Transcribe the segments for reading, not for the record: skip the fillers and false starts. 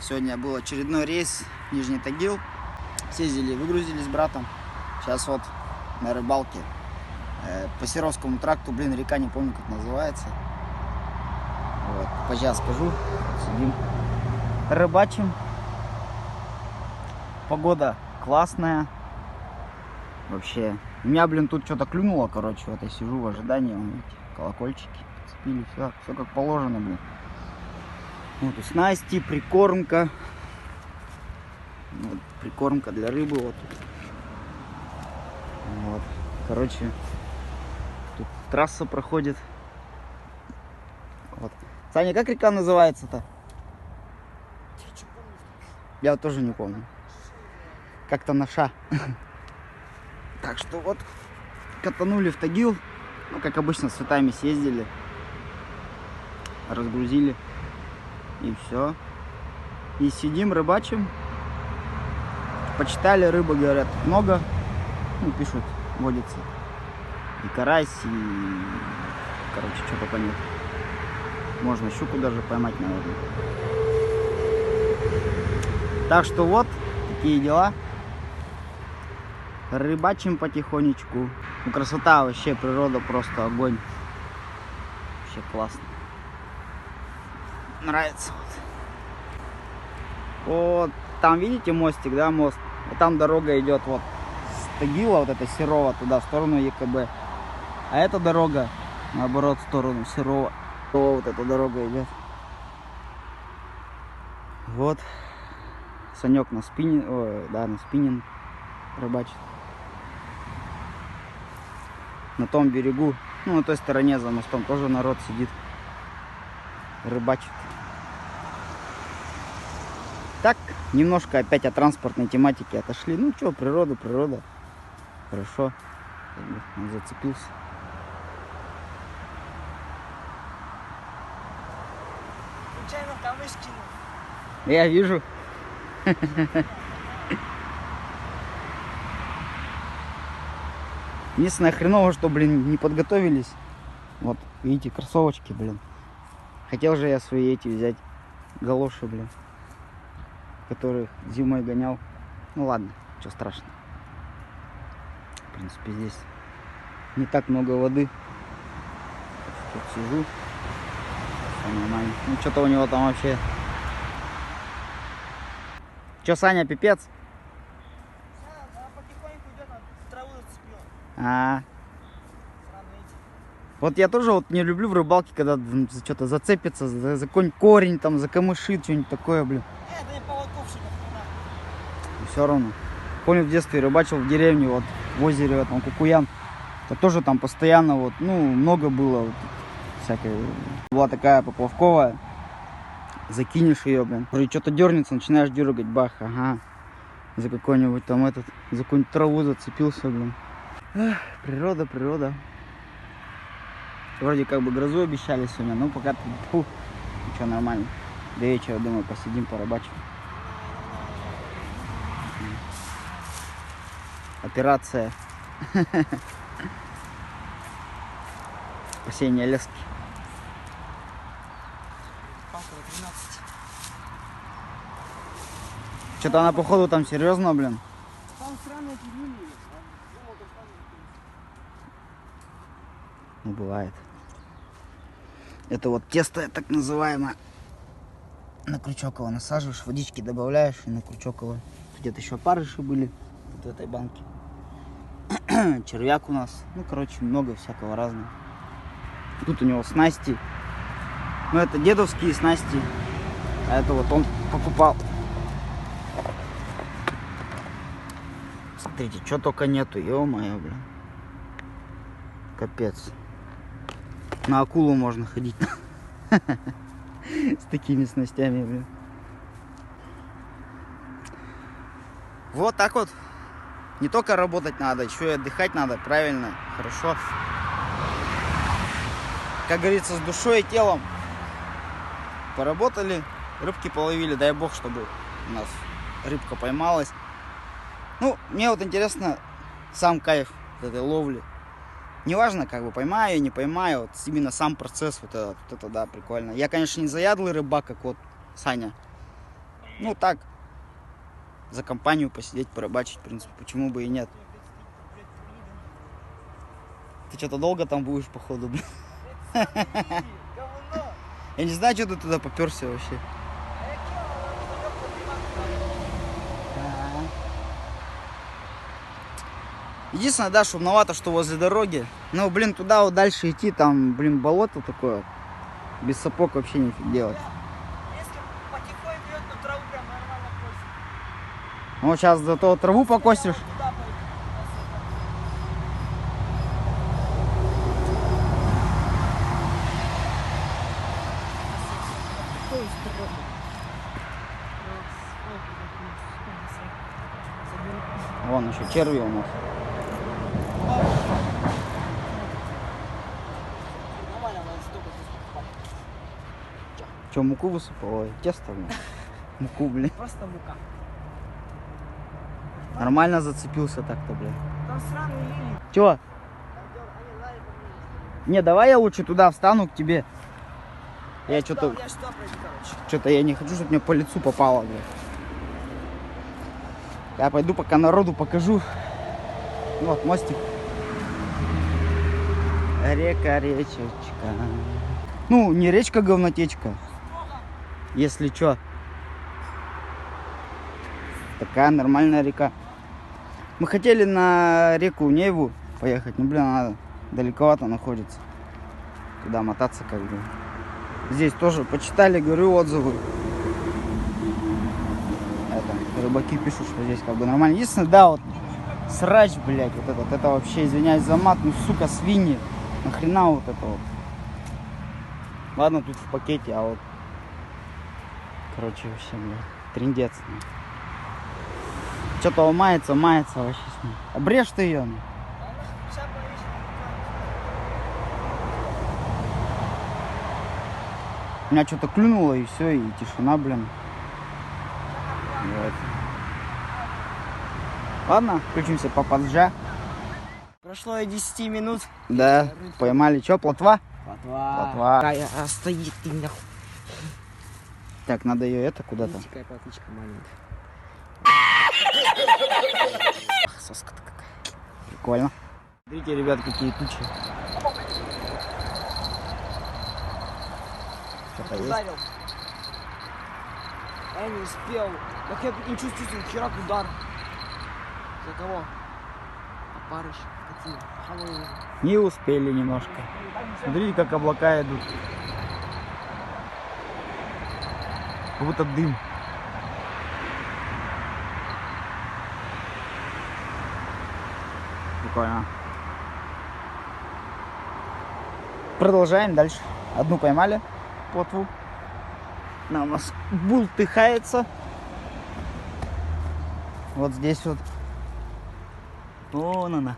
Сегодня был очередной рейс Нижний Тагил. Съездили, выгрузились с братом. Сейчас вот на рыбалке. По Серовскому тракту, река, не помню, как называется. Вот, позже скажу. Сидим, рыбачим. Погода классная. Вообще. У меня, тут что-то клюнуло, короче. Вот я сижу в ожидании. Видите, колокольчики цепили. Все как положено, Вот и снасти, прикормка. Вот, прикормка для рыбы. Вот. Короче, тут трасса проходит. Вот. Саня, как река называется-то? Я тоже не помню. Как-то наша. Так что вот, катанули в Тагил. Ну, как обычно, с цветами съездили. Разгрузили. И все. И сидим, рыбачим. Почитали, рыбы, говорят, много. Ну, пишут, водится. И карась, и... Короче, что только нет. Можно щуку даже поймать, наверное. Так что вот, такие дела. Рыбачим потихонечку. Ну, красота вообще, природа просто огонь. Вообще классно. Нравится. Вот там, видите, мостик, да, мост? Вот там дорога идет вот с Тагила, вот это Серова, туда, в сторону ЕКБ. А эта дорога, наоборот, в сторону Серова. Вот эта дорога идет. Вот. Санек на спиннинг, на спиннинг рыбачит. На том берегу, ну, на той стороне за мостом тоже народ сидит, рыбачит. Так, немножко опять от транспортной тематики отошли. Ну что, природа. Хорошо. Он зацепился. Случайно камыш кинул. Я вижу. Единственное, хреново, что, не подготовились. Вот, видите, кроссовочки, Хотел же я свои эти взять, галоши, которых зимой гонял. Ну ладно, ничего страшного. В принципе, здесь не так много воды. Тут сижу. Все нормально. Ну что-то у него там вообще. Че, Саня, пипец? Она потихоньку идет, траву зацепила. Вот я тоже не люблю в рыбалке, когда что-то зацепится за какой-нибудь корень, там, за камыши, что-нибудь такое, Это не поводковщиков, Все равно. Помню, в детстве рыбачил в деревне, вот в озере, там, Кукуян. Это тоже там постоянно, много было всякой. Была такая поплавковая. Закинешь ее, Вроде что-то дернется, начинаешь дергать, бах, ага. За какой-нибудь там за какую-нибудь траву зацепился, Эх, природа. Вроде как бы грозу обещали сегодня, но пока ничего, нормально. До вечера, думаю, посидим, порыбачим. Операция спасение лески. Около 12. Что-то она, походу, там серьезно, Там странные пельмени. Ну, бывает. Это вот тесто, так называемое. На крючок его насаживаешь, водички добавляешь и на крючок его. Где-то еще опарыши были вот в этой банке. Червяк у нас. Ну, короче, много всякого разного. Тут у него снасти. Ну, это дедовские снасти. А это вот он покупал. Смотрите, что только нету. Ё-моё, Капец. На акулу можно ходить. С такими снастями, Вот так вот. Не только работать надо, еще и отдыхать надо. Правильно, хорошо. Как говорится, с душой и телом. Поработали, рыбки половили. Дай бог, чтобы у нас рыбка поймалась. Ну, мне вот интересно сам кайф этой ловли. Неважно, как бы поймаю, не поймаю, вот именно сам процесс, вот это да, прикольно. Я, конечно, не заядлый рыбак, как вот Саня. Ну так, за компанию посидеть, порыбачить, в принципе, почему бы и нет. Ты что-то долго там будешь, походу, блин? Говно. Я не знаю, что ты туда поперся вообще. Единственное, да, шумновато, что возле дороги. Но, блин, туда вот дальше идти, там, блин, болото такое. Без сапог вообще нифиг делать. Если потихоньку идет, то траву прям нормально косит. Ну, сейчас зато траву покосишь. Я вот туда пойду. Вон еще черви у нас. Нормально, надо столько покупать. Че, муку высыпал? Ой, тесто, блин. Муку, блин. Просто мука. Нормально зацепился так-то, блин. Там сраные лилии. Че? Не, давай я лучше туда встану к тебе. Я что-то Я сюда пройду, короче. Что-то я не хочу, чтобы мне по лицу попало, блин. Я пойду пока народу покажу. Вот мостик. Река, речечка. Ну, не речка, говнотечка. Если что. Такая нормальная река. Мы хотели на реку Неву поехать, но, блин, она далековато находится. Туда мотаться как бы. Здесь тоже почитали, говорю, отзывы. Это, рыбаки пишут, что здесь как бы нормально. Единственное, да, вот срач, блядь, вот этот, это вообще, извиняюсь за мат, ну, сука, свиньи. Нахрена вот это вот. Ладно, тут в пакете, а вот, короче, вообще, блядь, трындец. Что-то мается вообще с ней. Обрежь ты ее. Меня что-то клюнуло и все, и тишина, блин. Вот. Ладно, включимся по поджа. Прошло и 10 минут. Да, поймали. Что, плотва? Плотва. Какая стоит ты нахуй. Так, надо ее это куда-то. Какая плотвичка маленькая. Соска-то какая. Прикольно. Смотрите, ребят, какие тучи. Что-то есть. Ударил. А я не успел. Так я не чувствую, херак удар. За кого? Опарыш. Какие? Холодные. Не успели немножко. Смотрите, как облака идут. Как будто дым. Прикольно. Продолжаем дальше. Одну поймали. Плотву. Она у нас бултыхается. Вот здесь вот. Вон она.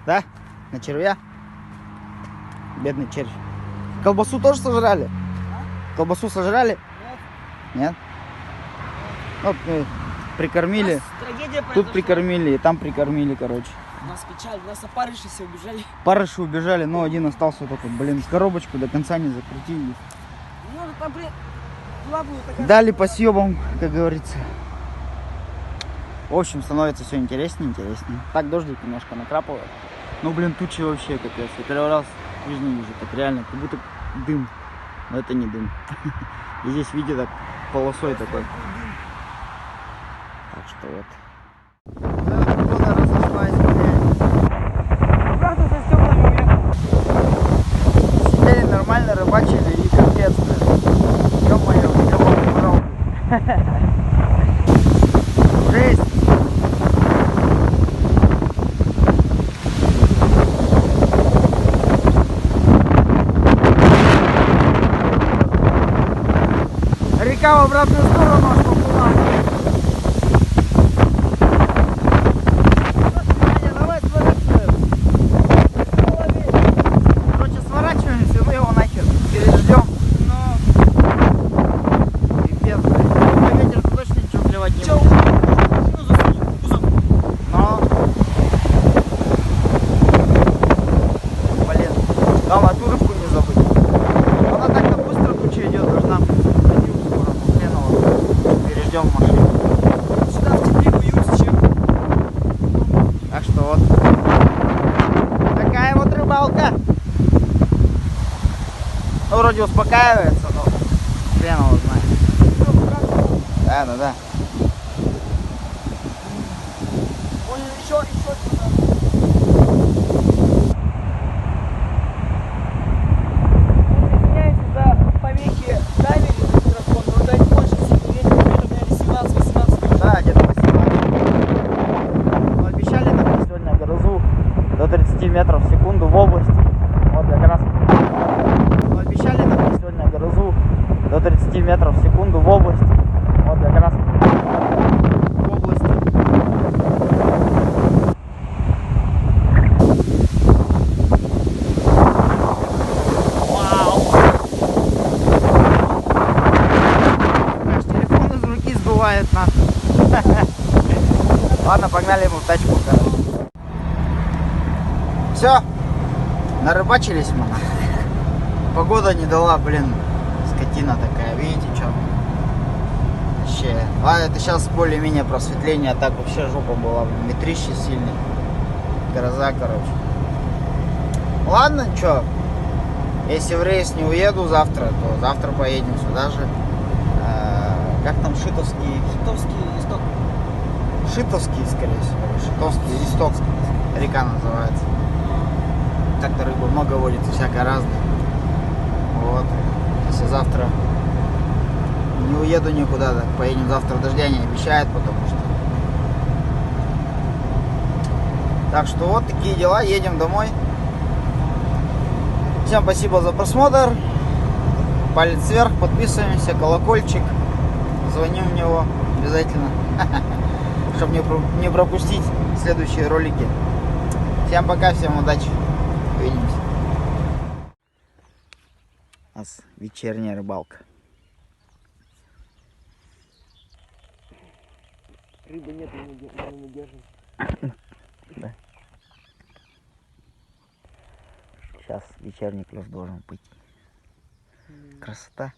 Да? На червя? Бедный червь. Колбасу тоже сожрали? Колбасу сожрали? Нет. Нет? Вот прикормили. Трагедия Тут произошла. прикормили, и там прикормили, короче. У нас печаль, у нас опарыши все убежали. Парыши убежали, но один остался только, блин, коробочку до конца не закрутили. Ну, там, блин, была бы такая... Дали по съебам, как говорится. В общем, становится все интереснее, интереснее. Так, дождик немножко накрапывает. Ну, блин, тучи вообще капец. Я первый раз в жизни вижу, так реально, как будто дым. Но это не дым. И здесь, видите, так полосой такой. Так что вот. Погода разошлась, блядь. Правда, за стеклами уехал. Сидели нормально, рыбачили и капец, блядь. Ё-моё, никого не брал. Жесть. Река в обратную сторону аж поплыла. Давай сворачиваем. Короче, сворачиваемся, мы его нахер переждем. Но пипец, блядь. На ветер точно ничего плевать не Чё? будет. Ну, засунь, кузов. Но... Блин, главное ту рыбку не забыть. Она так-то быстро тучи Ну, вроде успокаивается, но хрен его знает. Да, да, да. Он еще сюда. Извиняюсь за помехи камере на микрофон, но дать больше сильный ветер, где-то, наверное, 17-18. Да, где-то 18. Ну, обещали нам сегодня грозу до 30 метров в секунду в области. Вот как раз. Ну, обещали нам сегодня грозу до 30 метров в секунду в области. Вот как раз. В области. Вау! Аж телефон из руки сдувает нахуй. Ладно, погнали ему в тачку, короче. Все, нарыбачились мы. Погода не дала, блин, скотина такая, видите, что? Вообще. Ладно, это сейчас более-менее просветление, а так вообще жопа была, блин, ветрище сильный. Гроза, короче. Ладно, что? Если в рейс не уеду завтра, то завтра поедем сюда же. Как там Шитовский? Хитовский исток. Шитовский, скорее всего. Шитовский, Истокский. Река называется. Так-то рыбы много водится, всякое разное. Вот. Если завтра не уеду никуда, так поедем завтра, дождя не обещает, потому что. Так что вот такие дела, едем домой. Всем спасибо за просмотр. Палец вверх, подписываемся, колокольчик. Звоним в него обязательно, чтобы не пропустить следующие ролики. Всем пока, всем удачи. Увидимся. У нас вечерняя рыбалка. Рыбы нет, мы не держим. Да. Сейчас вечерний клев должен быть. Красота.